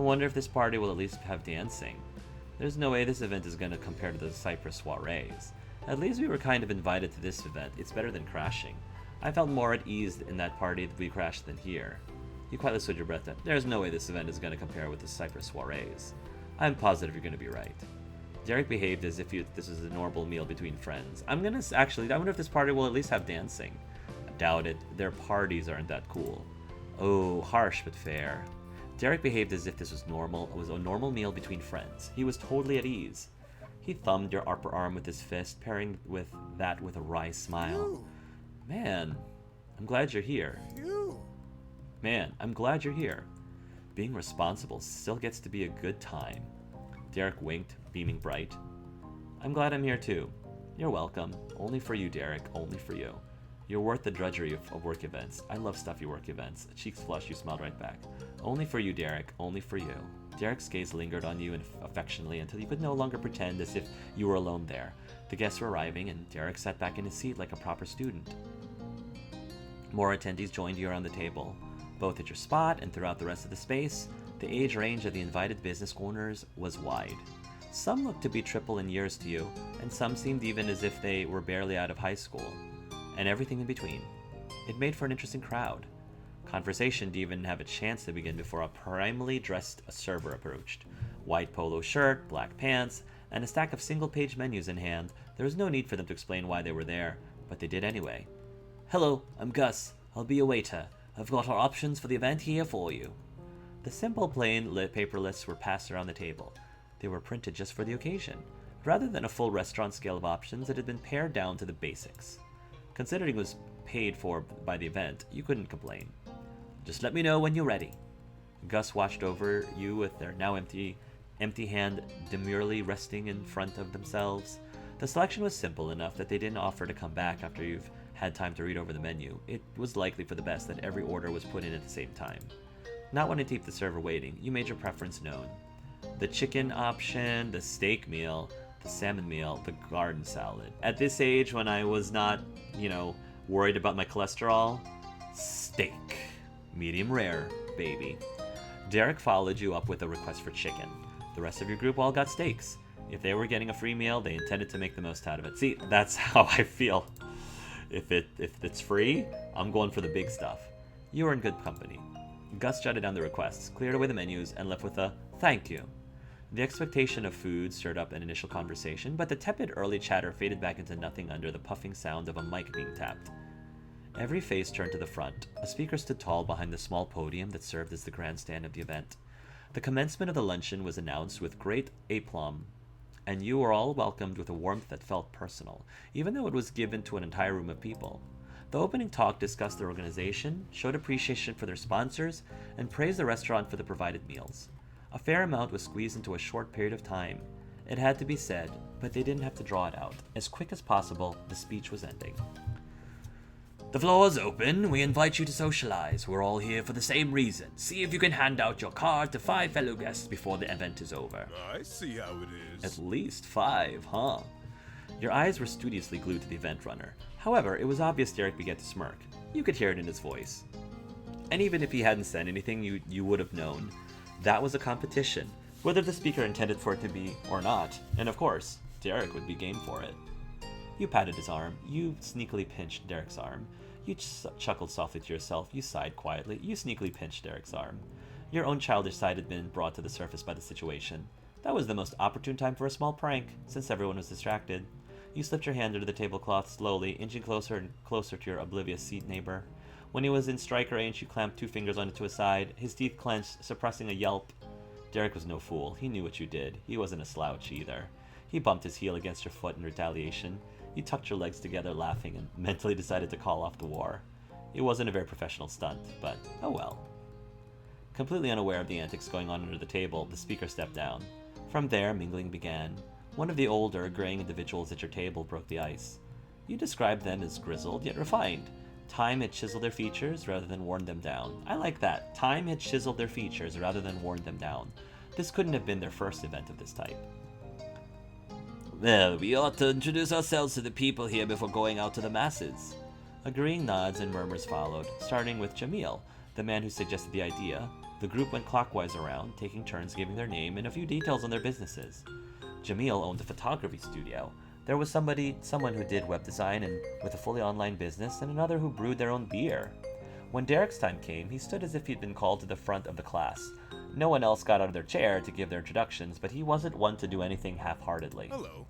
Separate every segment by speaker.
Speaker 1: wonder if this party will at least have dancing. There's no way this event is going to compare to the Cyprus soirees. At least we were kind of invited to this event. It's better than crashing. I felt more at ease in that party that we crashed than here. You quietly stood your breath. There's no way this event is going to compare with the Cyprus soirees. I'm positive you're going to be right. Derek behaved as if this was a normal meal between friends. I wonder if this party will at least have dancing. I doubt it. Their parties aren't that cool. Oh, harsh but fair. Derek behaved as if this was normal. It was a normal meal between friends. He was totally at ease. He thumbed your upper arm with his fist, pairing that with a wry smile. Man, I'm glad you're here. Man, I'm glad you're here. Being responsible still gets to be a good time. Derek winked, beaming bright. I'm glad I'm here too. You're welcome. Only for you, Derek. Only for you. You're worth the drudgery of work events. I love stuffy work events. Cheeks flushed, you smiled right back. Only for you, Derek. Only for you. Derek's gaze lingered on you affectionately until you could no longer pretend as if you were alone there. The guests were arriving, and Derek sat back in his seat like a proper student. More attendees joined you around the table, both at your spot and throughout the rest of the space. The age range of the invited business owners was wide. Some looked to be triple in years to you, and some seemed even as if they were barely out of high school, and everything in between. It made for an interesting crowd. Conversation didn't even have a chance to begin before a primly dressed server approached. White polo shirt, black pants, and a stack of single-page menus in hand. There was no need for them to explain why they were there, but they did anyway. Hello, I'm Gus. I'll be a waiter. I've got our options for the event here for you. The simple, plain paper lists were passed around the table. They were printed just for the occasion. Rather than a full restaurant scale of options, it had been pared down to the basics. Considering it was paid for by the event, you couldn't complain. Just let me know when you're ready. Gus watched over you with their now empty hand demurely resting in front of themselves. The selection was simple enough that they didn't offer to come back after you've had time to read over the menu. It was likely for the best that every order was put in at the same time. Not wanting to keep the server waiting, you made your preference known. The chicken option, the steak meal, the salmon meal, the garden salad. At this age, when I was not, worried about my cholesterol, steak. Medium rare, baby. Derek followed you up with a request for chicken. The rest of your group all got steaks. If they were getting a free meal, they intended to make the most out of it. See, that's how I feel. If it's free, I'm going for the big stuff. You were in good company. Gus jotted down the requests, cleared away the menus, and left with a thank you. The expectation of food stirred up an initial conversation, but the tepid early chatter faded back into nothing under the puffing sound of a mic being tapped. Every face turned to the front. A speaker stood tall behind the small podium that served as the grandstand of the event. The commencement of the luncheon was announced with great aplomb, and you were all welcomed with a warmth that felt personal, even though it was given to an entire room of people. The opening talk discussed their organization, showed appreciation for their sponsors, and praised the restaurant for the provided meals. A fair amount was squeezed into a short period of time. It had to be said, but they didn't have to draw it out. As quick as possible, the speech was ending. The floor is open. We invite you to socialize. We're all here for the same reason. See if you can hand out your card to 5 fellow guests before the event is over.
Speaker 2: I see how it is.
Speaker 1: At least 5, huh? Your eyes were studiously glued to the event runner. However, it was obvious Derek began to smirk. You could hear it in his voice. And even if he hadn't said anything, you would have known. That was a competition, whether the speaker intended for it to be or not. And of course, Derek would be game for it. You patted his arm. You sneakily pinched Derek's arm. You chuckled softly to yourself. You sighed quietly. You sneakily pinched Derek's arm. Your own childish side had been brought to the surface by the situation. That was the most opportune time for a small prank, since everyone was distracted. You slipped your hand under the tablecloth slowly, inching closer and closer to your oblivious seat neighbor. When he was in striker range, you clamped 2 fingers onto his side, his teeth clenched, suppressing a yelp. Derek was no fool. He knew what you did. He wasn't a slouch either. He bumped his heel against your foot in retaliation. You tucked your legs together, laughing, and mentally decided to call off the war. It wasn't a very professional stunt, but oh well. Completely unaware of the antics going on under the table, the speaker stepped down. From there, mingling began. One of the older, graying individuals at your table broke the ice. You described them as grizzled, yet refined. Time had chiseled their features rather than worn them down. I like that. Time had chiseled their features rather than worn them down. This couldn't have been their first event of this type. Well, we ought to introduce ourselves to the people here before going out to the masses. Agreeing nods and murmurs followed, starting with Jamil, the man who suggested the idea. The group went clockwise around, taking turns giving their name and a few details on their businesses. Jamil owned a photography studio. There was someone who did web design and with a fully online business, and another who brewed their own beer. When Derek's time came, he stood as if he'd been called to the front of the class. No one else got out of their chair to give their introductions, but he wasn't one to do anything half-heartedly.
Speaker 2: Hello.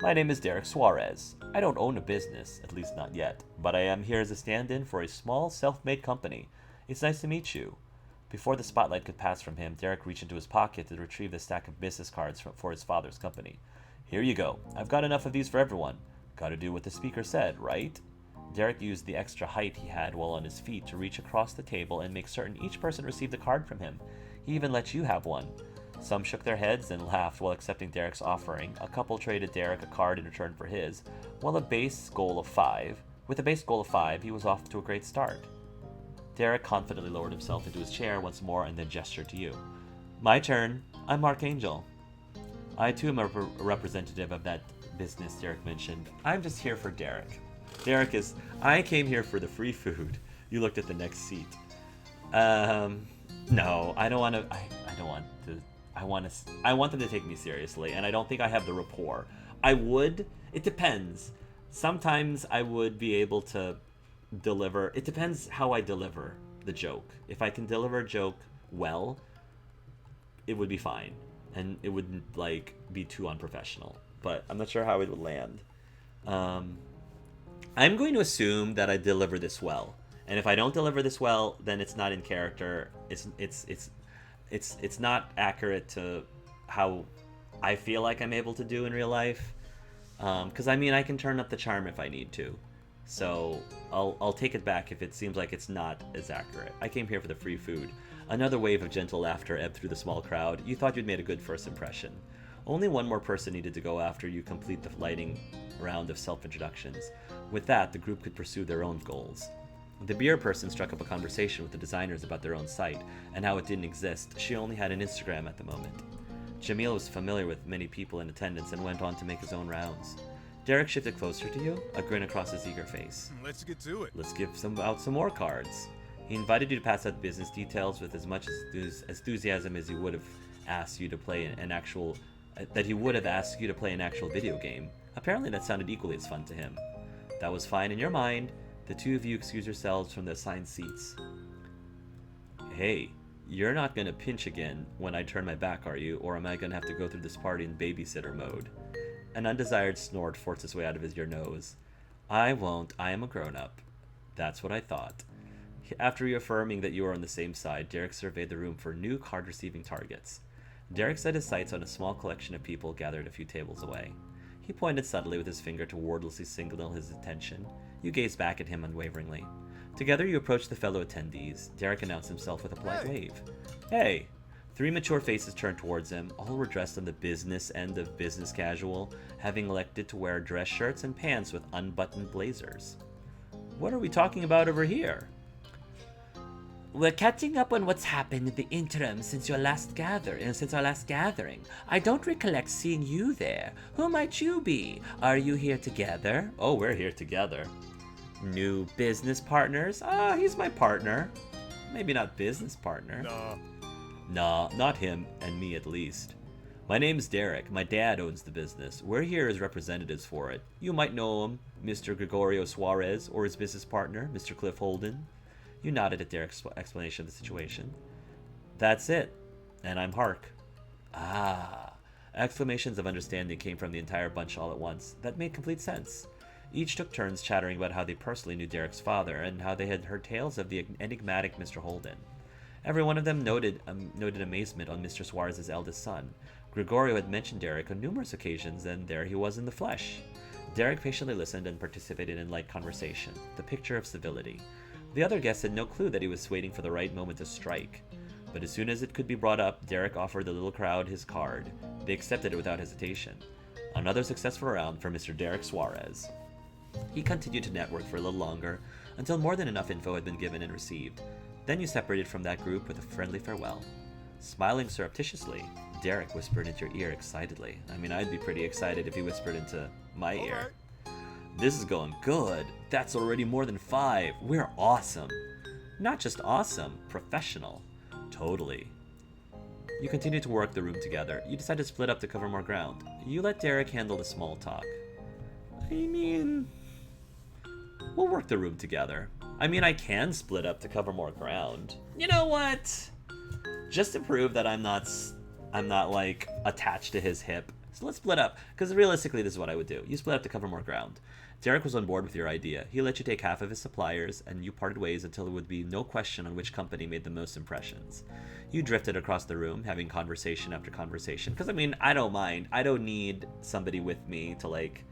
Speaker 1: My name is Derek Suarez. I don't own a business, at least not yet, but I am here as a stand-in for a small, self-made company. It's nice to meet you. Before the spotlight could pass from him, Derek reached into his pocket to retrieve the stack of business cards for his father's company. Here you go. I've got enough of these for everyone. Gotta do what the speaker said, right? Derek used the extra height he had while on his feet to reach across the table and make certain each person received a card from him. He even let you have one. Some shook their heads and laughed while accepting Derek's offering. A couple traded Derek a card in return for his. With a base goal of 5, he was off to a great start. Derek confidently lowered himself into his chair once more and then gestured to you. My turn. I'm Archangel. I too am a representative of that business Derek mentioned. I'm just here for Derek. I came here for the free food. You looked at the next seat. No, I don't want to. I don't want to. I want them to take me seriously, and I don't think I have the rapport. I would. It depends. Sometimes I would be able to deliver. It depends how I deliver the joke. If I can deliver a joke well, it would be fine, and it wouldn't be too unprofessional. But I'm not sure how it would land. I'm going to assume that I deliver this well, and if I don't deliver this well, then it's not in character. It's not accurate to how I feel like I'm able to do in real life. Because I can turn up the charm if I need to. So I'll take it back if it seems like it's not as accurate. I came here for the free food. Another wave of gentle laughter ebbed through the small crowd. You thought you'd made a good first impression. Only one more person needed to go after you complete the lighting round of self-introductions. With that, the group could pursue their own goals. The beer person struck up a conversation with the designers about their own site and how it didn't exist. She only had an Instagram at the moment. Jamil was familiar with many people in attendance and went on to make his own rounds. Derek shifted closer to you, a grin across his eager face.
Speaker 2: Let's get to it.
Speaker 1: Let's give out some more cards. He invited you to pass out business details with as much enthusiasm as he would have asked you to play an actual video game. Apparently that sounded equally as fun to him. That was fine in your mind. The two of you excused yourselves from the assigned seats. Hey, you're not gonna pinch again when I turn my back, are you? Or am I gonna have to go through this party in babysitter mode? An undesired snort forced its way out of your nose. I won't. I am a grown-up. That's what I thought. After reaffirming that you were on the same side, Derek surveyed the room for new card-receiving targets. Derek set his sights on a small collection of people gathered a few tables away. He pointed subtly with his finger to wordlessly signal his attention. You gazed back at him unwaveringly. Together you approached the fellow attendees. Derek announced himself with a polite wave. Hey! 3 mature faces turned towards him. All were dressed on the business end of business casual, having elected to wear dress shirts and pants with unbuttoned blazers. What are we talking about over here? We're catching up on what's happened in the interim since our last gathering. I don't recollect seeing you there. Who might you be? Are you here together? Oh, we're here together. New business partners? He's my partner. Maybe not business partner. Nah, not him, and me at least. My name's Derek. My dad owns the business. We're here as representatives for it. You might know him, Mr. Gregorio Suarez, or his business partner, Mr. Cliff Holden. You nodded at Derek's explanation of the situation. That's it. And I'm Hark. Exclamations of understanding came from the entire bunch all at once. That made complete sense. Each took turns chattering about how they personally knew Derek's father and how they had heard tales of the enigmatic Mr. Holden. Every one of them noted amazement on Mr. Suarez's eldest son. Gregorio had mentioned Derek on numerous occasions, and there he was in the flesh. Derek patiently listened and participated in light conversation, the picture of civility. The other guests had no clue that he was waiting for the right moment to strike. But as soon as it could be brought up, Derek offered the little crowd his card. They accepted it without hesitation. Another successful round for Mr. Derek Suarez. He continued to network for a little longer, until more than enough info had been given and received. Then you separated from that group with a friendly farewell. Smiling surreptitiously, Derek whispered into your ear excitedly. I'd be pretty excited if he whispered into my ear. This is going good. That's already more than 5. We're awesome. Not just awesome, professional. Totally. You continue to work the room together. You decide to split up to cover more ground. You let Derek handle the small talk. I mean, we'll work the room together. I mean, I can split up to cover more ground. You know what? Just to prove that I'm not like attached to his hip. So let's split up, because realistically this is what I would do. You split up to cover more ground. Derek was on board with your idea. He let you take half of his suppliers, and you parted ways until there would be no question on which company made the most impressions. You drifted across the room, having conversation after conversation, because I mean, I don't mind. I don't need somebody with me to like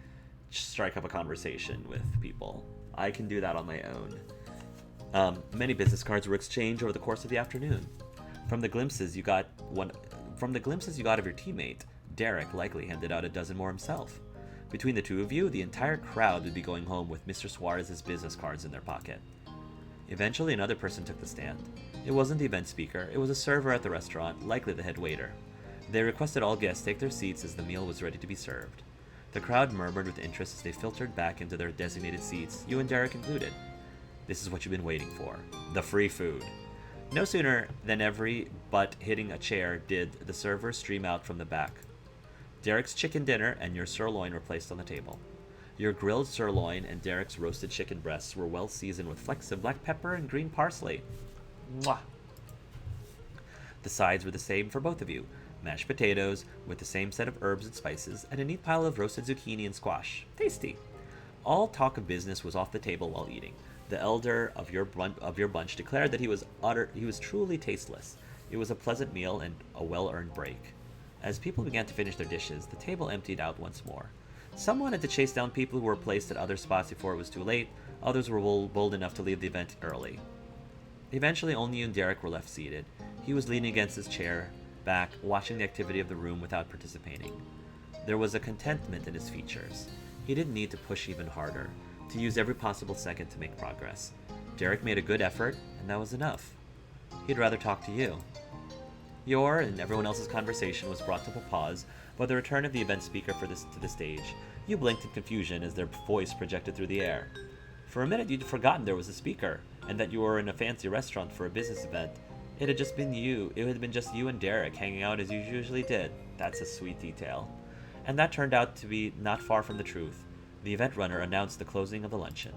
Speaker 1: strike up a conversation with people. I can do that on my own. Many business cards were exchanged over the course of the afternoon. From the glimpses you got of your teammate, Derek likely handed out a dozen more himself. Between the two of you, the entire crowd would be going home with Mr. Suarez's business cards in their pocket. Eventually, another person took the stand. It wasn't the event speaker, it was a server at the restaurant, likely the head waiter. They requested all guests take their seats as the meal was ready to be served. The crowd murmured with interest as they filtered back into their designated seats, you and Derek included. This is what you've been waiting for. The free food. No sooner than every butt hitting a chair did the server stream out from the back. Derek's chicken dinner and your sirloin were placed on the table. Your grilled sirloin and Derek's roasted chicken breasts were well seasoned with flecks of black pepper and green parsley. Mwah! The sides were the same for both of you. Mashed potatoes with the same set of herbs and spices, and a neat pile of roasted zucchini and squash. Tasty. All talk of business was off the table while eating. The elder of your bunch declared that he was truly tasteless. It was a pleasant meal and a well-earned break. As people began to finish their dishes, the table emptied out once more. Some wanted to chase down people who were placed at other spots before it was too late. Others were bold enough to leave the event early. Eventually, only you and Derek were left seated. He was leaning against his chair, back, watching the activity of the room without participating. There was a contentment in his features. He didn't need to push even harder, to use every possible second to make progress. Derek made a good effort, and that was enough. He'd rather talk to you. Your and everyone else's conversation was brought to a pause by the return of the event speaker to the stage. You blinked in confusion as their voice projected through the air. For a minute you'd forgotten there was a speaker, and that you were in a fancy restaurant for a business event. It had been just you and Derek hanging out as you usually did. That's a sweet detail. And that turned out to be not far from the truth. The event runner announced the closing of the luncheon.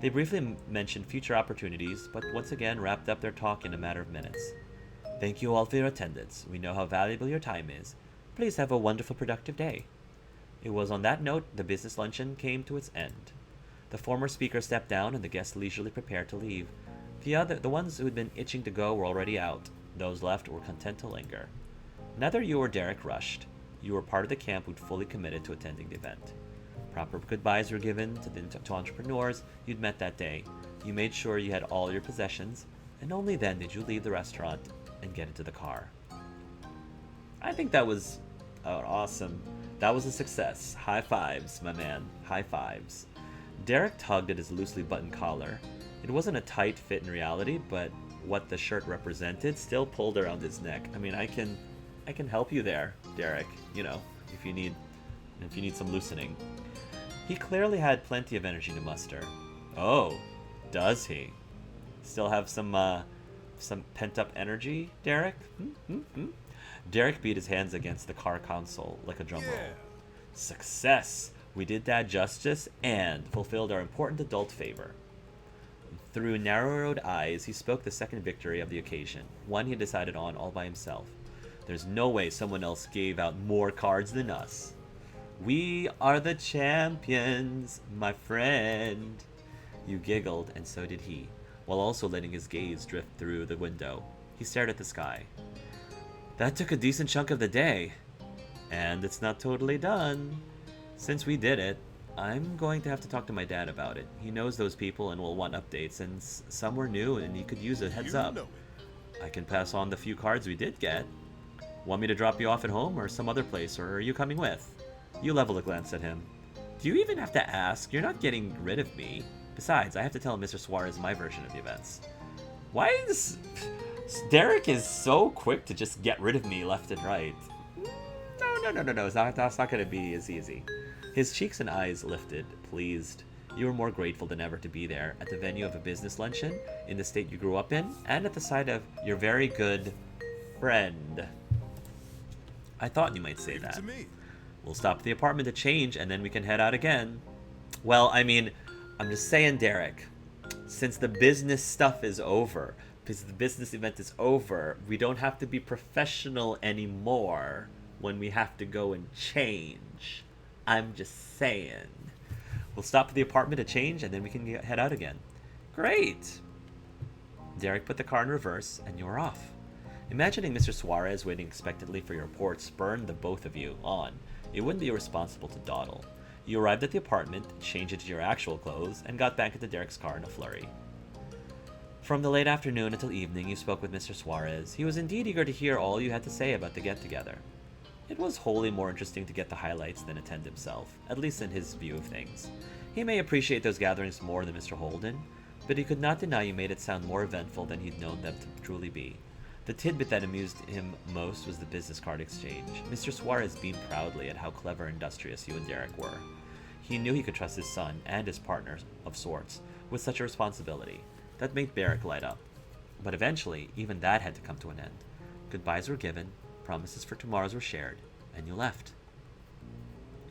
Speaker 1: They briefly mentioned future opportunities, but once again wrapped up their talk in a matter of minutes. Thank you all for your attendance. We know how valuable your time is. Please have a wonderful, productive day. It was on that note the business luncheon came to its end. The former speaker stepped down and the guests leisurely prepared to leave. The ones who had been itching to go were already out. Those left were content to linger. Neither you or Derek rushed. You were part of the camp who'd fully committed to attending the event. Proper goodbyes were given to entrepreneurs you'd met that day. You made sure you had all your possessions, and only then did you leave the restaurant and get into the car. I think that was awesome. That was a success. High fives, my man. High fives. Derek tugged at his loosely buttoned collar. It wasn't a tight fit in reality, but what the shirt represented still pulled around his neck. I mean, I can help you there, Derek, you know, if you need some loosening. He clearly had plenty of energy to muster. Oh, does he? Still have some pent-up energy, Derek? Derek beat his hands against the car console like a drum roll. Success! We did that justice and fulfilled our important adult favor. Through narrowed eyes, he spoke the second victory of the occasion, one he decided on all by himself. There's no way someone else gave out more cards than us. We are the champions, my friend. You giggled, and so did he, while also letting his gaze drift through the window. He stared at the sky. That took a decent chunk of the day. And it's not totally done. Since we did it, I'm going to have to talk to my dad about it. He knows those people and will want updates, and some were new and he could use a heads up. I can pass on the few cards we did get. Want me to drop you off at home or some other place, or are you coming with? You leveled a glance at him. Do you even have to ask? You're not getting rid of me. Besides, I have to tell Mr. Suarez my version of the events. Why is... Derek is so quick to just get rid of me left and right. No. That's not going to be as easy. His cheeks and eyes lifted, pleased. You were more grateful than ever to be there, at the venue of a business luncheon, in the state you grew up in, and at the side of your very good friend. I thought you might say that. We'll stop at the apartment to change, and then we can head out again. Well, I mean, I'm just saying, Derek, since the business stuff is over, because the business event is over, we don't have to be professional anymore when we have to go and change. I'm just saying. We'll stop at the apartment to change, and then we can head out again. Great! Derek put the car in reverse, and you were off. Imagining Mr. Suarez waiting expectantly for your report spurred the both of you on. It wouldn't be irresponsible to dawdle. You arrived at the apartment, changed into your actual clothes, and got back into Derek's car in a flurry. From the late afternoon until evening, you spoke with Mr. Suarez. He was indeed eager to hear all you had to say about the get-together. It was wholly more interesting to get the highlights than attend himself, at least in his view of things. He may appreciate those gatherings more than Mr. Holden, but he could not deny you made it sound more eventful than he'd known them to truly be. The tidbit that amused him most was the business card exchange. Mr. Suarez beamed proudly at how clever and industrious you and Derek were. He knew he could trust his son, and his partner, of sorts, with such a responsibility. That made Derek light up. But eventually, even that had to come to an end. Goodbyes were given, promises for tomorrows were shared, and you left.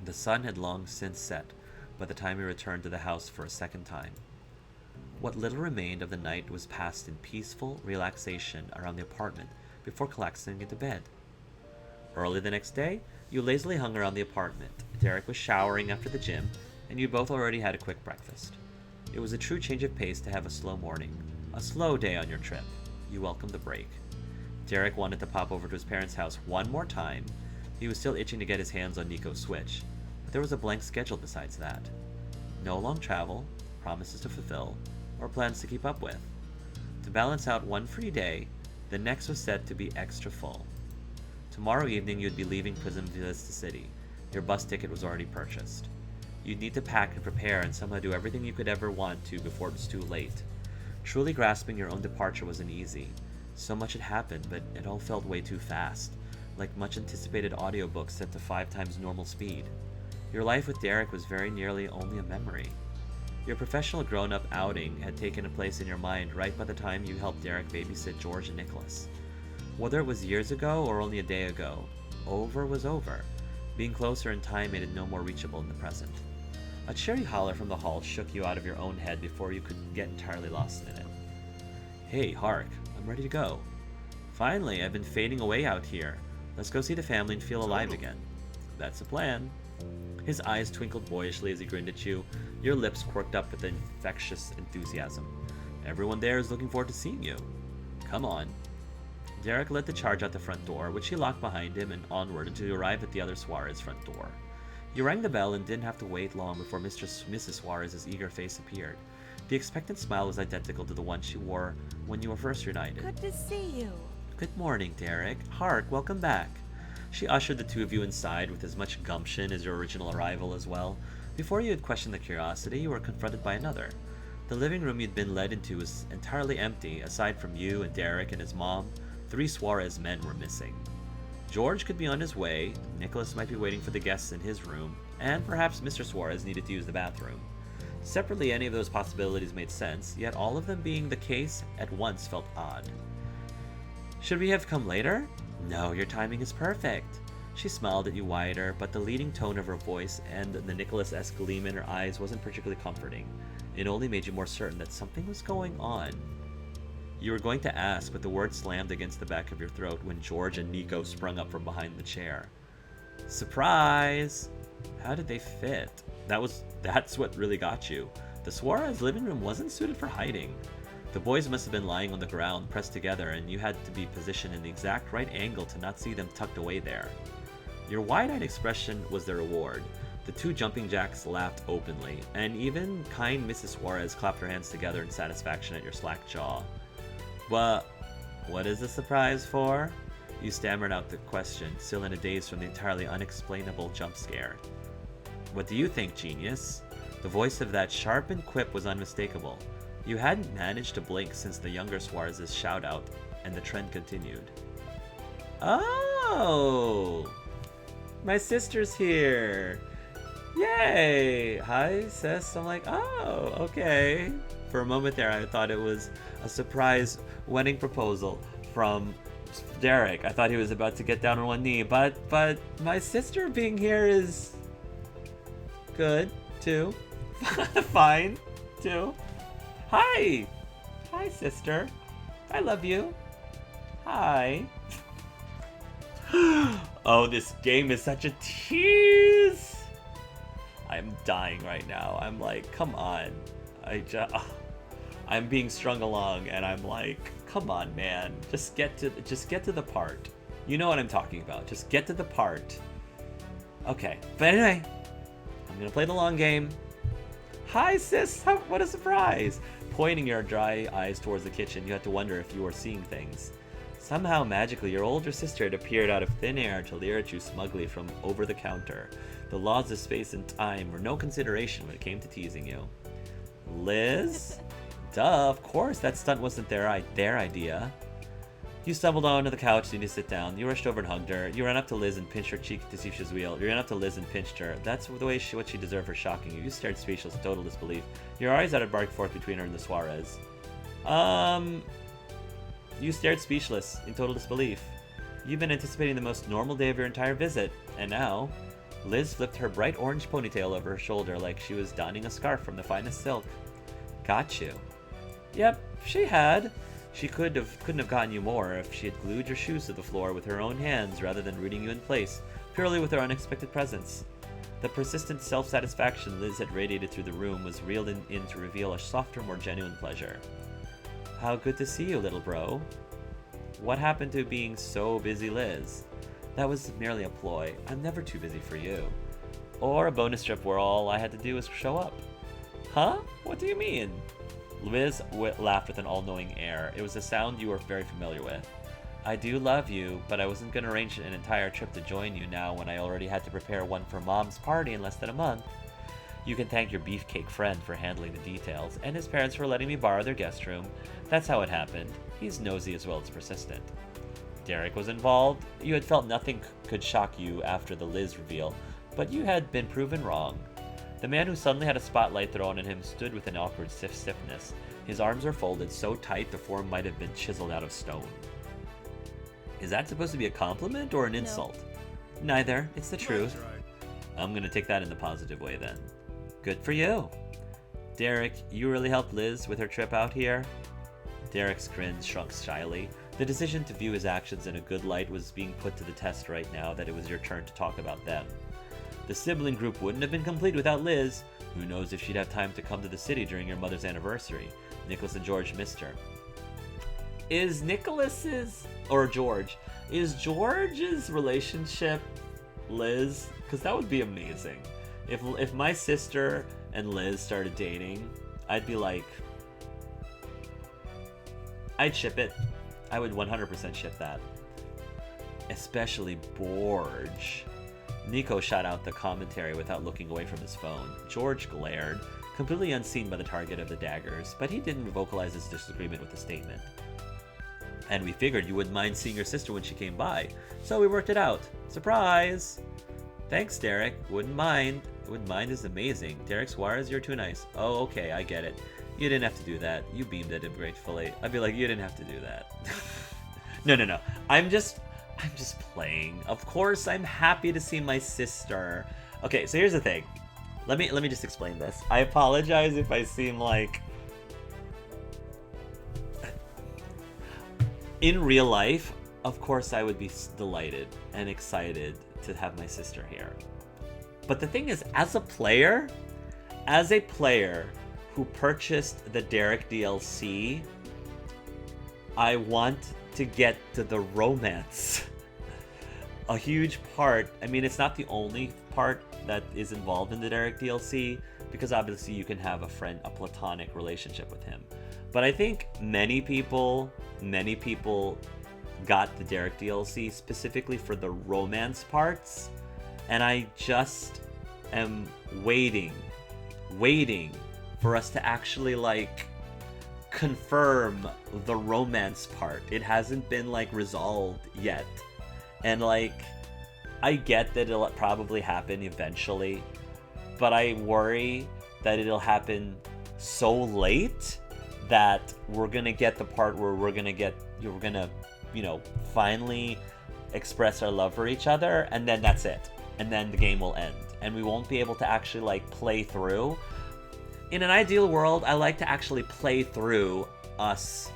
Speaker 1: The sun had long since set by the time you returned to the house for a second time. What little remained of the night was passed in peaceful relaxation around the apartment before collapsing into bed. Early the next day, you lazily hung around the apartment. Derek was showering after the gym, and you both already had a quick breakfast. It was a true change of pace to have a slow morning, a slow day on your trip. You welcomed the break. Derek wanted to pop over to his parents' house one more time. He was still itching to get his hands on Nico's Switch, but there was a blank schedule besides that. No long travel, promises to fulfill, or plans to keep up with. To balance out one free day, the next was set to be extra full. Tomorrow evening you'd be leaving Prism Vista City. Your bus ticket was already purchased. You'd need to pack and prepare and somehow do everything you could ever want to before it was too late. Truly grasping your own departure wasn't easy. So much had happened, but it all felt way too fast, like much anticipated audiobooks set to 5 times normal speed. Your life with Derek was very nearly only a memory. Your professional grown-up outing had taken a place in your mind right by the time you helped Derek babysit George and Nicholas. Whether it was years ago or only a day ago, over was over. Being closer in time made it no more reachable in the present. A cheery holler from the hall shook you out of your own head before you could get entirely lost in it. Hey, Hark, I'm ready to go. Finally, I've been fading away out here. Let's go see the family and feel alive again. That's the plan. His eyes twinkled boyishly as he grinned at you, your lips quirked up with infectious enthusiasm. Everyone there is looking forward to seeing you. Come on. Derek led the charge out the front door, which he locked behind him, and onward until you arrived at the other Suarez front door. You rang the bell and didn't have to wait long before Mrs. Suarez's eager face appeared. The expectant smile was identical to the one she wore when you were first reunited.
Speaker 2: Good to see you.
Speaker 1: Good morning, Derek. Hark, welcome back. She ushered the two of you inside with as much gumption as your original arrival as well. Before you had questioned the curiosity, you were confronted by another. The living room you'd been led into was entirely empty. Aside from you and Derek and his mom, 3 Suarez men were missing. George could be on his way, Nicholas might be waiting for the guests in his room, and perhaps Mr. Suarez needed to use the bathroom. Separately, any of those possibilities made sense, yet all of them being the case at once felt odd. Should we have come later? No, your timing is perfect. She smiled at you wider, but the leading tone of her voice and the Nicholas-esque gleam in her eyes wasn't particularly comforting. It only made you more certain that something was going on. You were going to ask, but the word slammed against the back of your throat when George and Nico sprung up from behind the chair. Surprise! How did they fit? That's what really got you. The Suarez living room wasn't suited for hiding. The boys must have been lying on the ground, pressed together, and you had to be positioned in the exact right angle to not see them tucked away there. Your wide-eyed expression was the reward. The 2 jumping jacks laughed openly, and even kind Mrs. Suarez clapped her hands together in satisfaction at your slack jaw. But what is the surprise for? You stammered out the question, still in a daze from the entirely unexplainable jump scare. What do you think, genius? The voice of that sharpened quip was unmistakable. You hadn't managed to blink since the younger Suarez's shout-out, and the trend continued. Oh! My sister's here! Yay! Hi, sis. I'm like, oh, okay. For a moment there, I thought it was a surprise wedding proposal from Derek. I thought he was about to get down on one knee, but my sister being here is good too. Fine too. Hi, sister. I love you. Hi. Oh, this game is such a tease. I'm dying right now. I'm like, come on. I'm being strung along, and I'm like, come on, man. Just get to the part. You know what I'm talking about. Just get to the part. Okay, but anyway, I'm gonna play the long game. Hi, sis. What a surprise! Pointing your dry eyes towards the kitchen, you had to wonder if you were seeing things. Somehow, magically, your older sister had appeared out of thin air to leer at you smugly from over the counter. The laws of space and time were no consideration when it came to teasing you. Liz? Duh, of course, that stunt wasn't their idea. You stumbled onto the couch, so you need to sit down. You rushed over and hugged her. You ran up to Liz and pinched her cheek to see if she was real. You ran up to Liz and pinched her. That's the way what she deserved for shocking you. You stared speechless in total disbelief. Your eyes had a bark forth between her and the Suarez. You stared speechless in total disbelief. You've been anticipating the most normal day of your entire visit, and now... Liz flipped her bright orange ponytail over her shoulder like she was donning a scarf from the finest silk. Got you. Yep, she had. She couldn't have gotten you more if she had glued your shoes to the floor with her own hands rather than rooting you in place, purely with her unexpected presence. The persistent self-satisfaction Liz had radiated through the room was reeled in to reveal a softer, more genuine pleasure. How good to see you, little bro. What happened to being so busy, Liz? That was merely a ploy. I'm never too busy for you. Or a bonus trip where all I had to do was show up. Huh? What do you mean? Liz laughed with an all-knowing air. It was a sound you were very familiar with. I do love you, but I wasn't going to arrange an entire trip to join you now when I already had to prepare one for Mom's party in less than a month. You can thank your beefcake friend for handling the details, and his parents for letting me borrow their guest room. That's how it happened. He's nosy as well as persistent. Derek was involved. You had felt nothing could shock you after the Liz reveal, but you had been proven wrong. The man who suddenly had a spotlight thrown at him stood with an awkward stiffness. His arms were folded so tight the form might have been chiseled out of stone. Is that supposed to be a compliment or an insult? No. Neither. It's the truth. I'm gonna take that in the positive way then. Good for you. Derek, you really helped Liz with her trip out here? Derek's grin shrunk shyly. The decision to view his actions in a good light was being put to the test right now that it was your turn to talk about them. The sibling group wouldn't have been complete without Liz. Who knows if she'd have time to come to the city during your mother's anniversary. Nicholas and George missed her. Is George's relationship Liz? Because that would be amazing. If my sister and Liz started dating, I'd be like... I'd ship it. I would 100% ship that. Especially Borge. Nico shot out the commentary without looking away from his phone. George glared, completely unseen by the target of the daggers, but he didn't vocalize his disagreement with the statement. And we figured you wouldn't mind seeing your sister when she came by, so we worked it out. Surprise! Thanks, Derek. Wouldn't mind. Wouldn't mind is amazing. Derek Suarez, you're too nice. Oh, okay, I get it. You didn't have to do that. You beamed at him gratefully. I'd be like, you didn't have to do that. No. I'm just playing. Of course, I'm happy to see my sister. Okay, so here's the thing. Let me just explain this. I apologize if I seem like... In real life, of course I would be delighted and excited to have my sister here. But the thing is, as a player who purchased the Derek DLC, I want to get to the romance. A huge part, I mean, it's not the only part that is involved in the Derek DLC, because obviously you can have a platonic relationship with him. But I think many people got the Derek DLC specifically for the romance parts, and I just am waiting for us to actually, like, confirm the romance part. It hasn't been, like, resolved yet. And, like, I get that it'll probably happen eventually, but I worry that it'll happen so late that we're gonna get the part where we're gonna, finally express our love for each other, and then that's it. And then the game will end. And we won't be able to actually, like, play through. In an ideal world, I like to actually play through us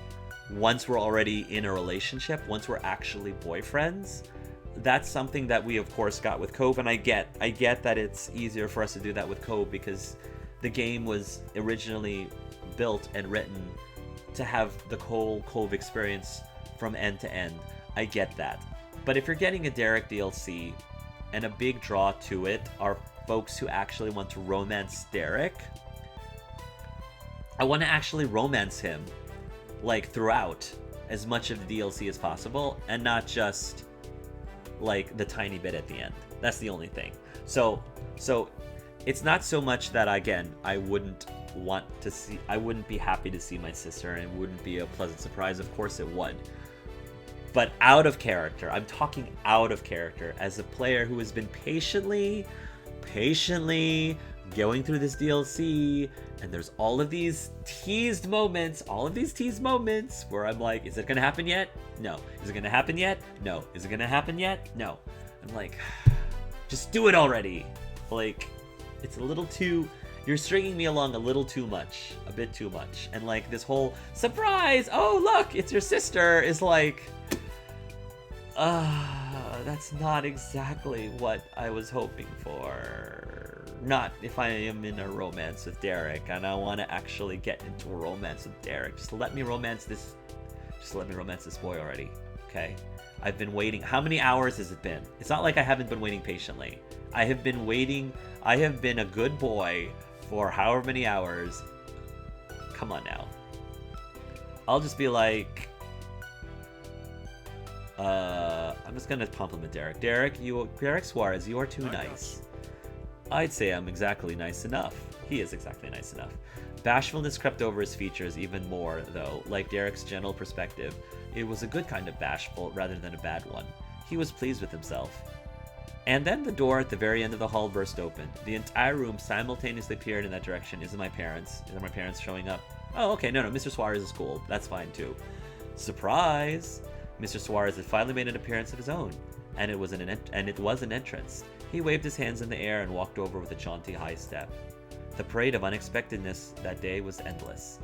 Speaker 1: once we're already in a relationship, once we're actually boyfriends. That's something that we, of course, got with Cove, and I get that it's easier for us to do that with Cove because the game was originally built and written to have the whole Cove experience from end to end. I get that. But if you're getting a Derek DLC, and a big draw to it are folks who actually want to romance Derek, I want to actually romance him, like, throughout as much of the DLC as possible, and not just, like, the tiny bit at the end. That's the only thing. So it's not so much that, again, I wouldn't be happy to see my sister, and it wouldn't be a pleasant surprise. Of course it would. But out of character, I'm talking out of character, as a player who has been patiently going through this DLC, and there's all of these teased moments where I'm like, is it gonna happen yet? No. Is it gonna happen yet? No. Is it gonna happen yet? No. I'm like, just do it already. Like, it's a little too, you're stringing me along a little too much, a bit too much. And like this whole surprise, oh look, it's your sister, is like, that's not exactly what I was hoping for. Not if I am in a romance with Derek and I want to actually get into a romance with Derek. Just let me romance this boy already, okay? I've been waiting. How many hours has it been? It's not like I haven't been waiting patiently. I have been waiting. I have been a good boy for however many hours. Come on now. I'll just be like, I'm just gonna compliment Derek. Derek Suarez, you are too nice. I'd say I'm exactly nice enough. He is exactly nice enough. Bashfulness crept over his features even more, though. Like Derek's general perspective, it was a good kind of bashful rather than a bad one. He was pleased with himself. And then the door at the very end of the hall burst open. The entire room simultaneously peered in that direction. Is it my parents? Are my parents showing up? Oh, okay, no, Mr. Suarez is cool. That's fine, too. Surprise! Mr. Suarez had finally made an appearance of his own, and it was an entrance. He waved his hands in the air and walked over with a jaunty high step. The parade of unexpectedness that day was endless.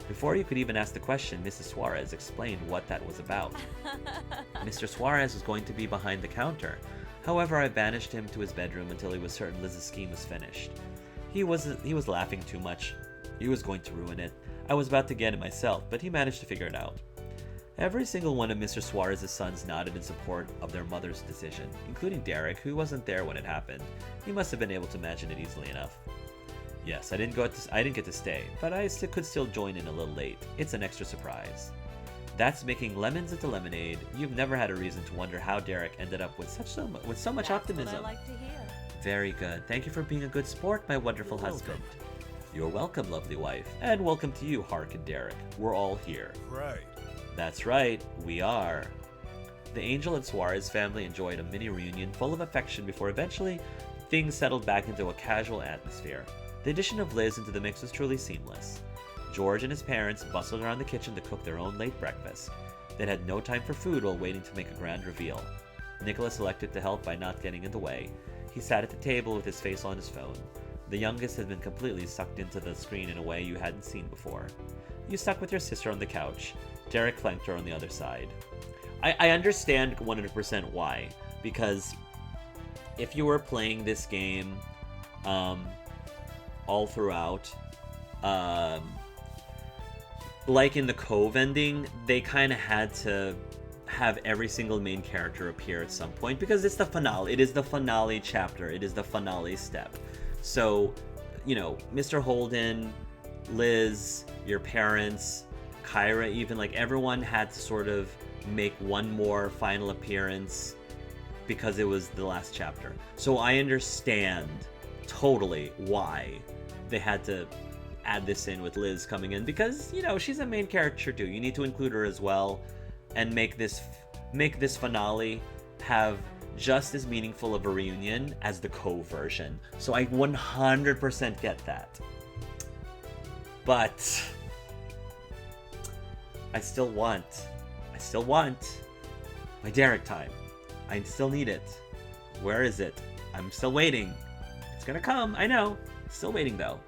Speaker 1: Before you could even ask the question, Mrs. Suarez explained what that was about. Mr. Suarez was going to be behind the counter. However, I banished him to his bedroom until he was certain Liz's scheme was finished. He was laughing too much. He was going to ruin it. I was about to get it myself, but he managed to figure it out. Every single one of Mr. Suarez's sons nodded in support of their mother's decision, including Derek, who wasn't there when it happened. He must have been able to imagine it easily enough. Yes, I didn't get to stay, but I could still join in a little late. It's an extra surprise. That's making lemons into lemonade. You've never had a reason to wonder how Derek ended up with so much optimism.
Speaker 2: What I like to hear.
Speaker 1: Very good. Thank you for being a good sport, my wonderful husband. You're welcome, lovely wife. And welcome to you, Hark and Derek. We're all here.
Speaker 3: Right.
Speaker 1: That's right, we are. The Angel and Suarez family enjoyed a mini reunion full of affection before eventually things settled back into a casual atmosphere. The addition of Liz into the mix was truly seamless. George and his parents bustled around the kitchen to cook their own late breakfast. They had no time for food while waiting to make a grand reveal. Nicholas elected to help by not getting in the way. He sat at the table with his face on his phone. The youngest had been completely sucked into the screen in a way you hadn't seen before. You stuck with your sister on the couch. Derek flanked her on the other side. I understand 100% why. Because if you were playing this game all throughout, like in the Cove ending, they kind of had to have every single main character appear at some point because it's the finale. It is the finale chapter. It is the finale step. So, Mr. Holden, Liz, your parents, Kyra, even, like, everyone had to sort of make one more final appearance because it was the last chapter. So I understand totally why they had to add this in with Liz coming in because, she's a main character too. You need to include her as well and make this finale have just as meaningful of a reunion as the co-version. So I 100% get that. But I still want my Derek time. I still need it. Where is it? I'm still waiting. It's gonna come, I know. Still waiting though.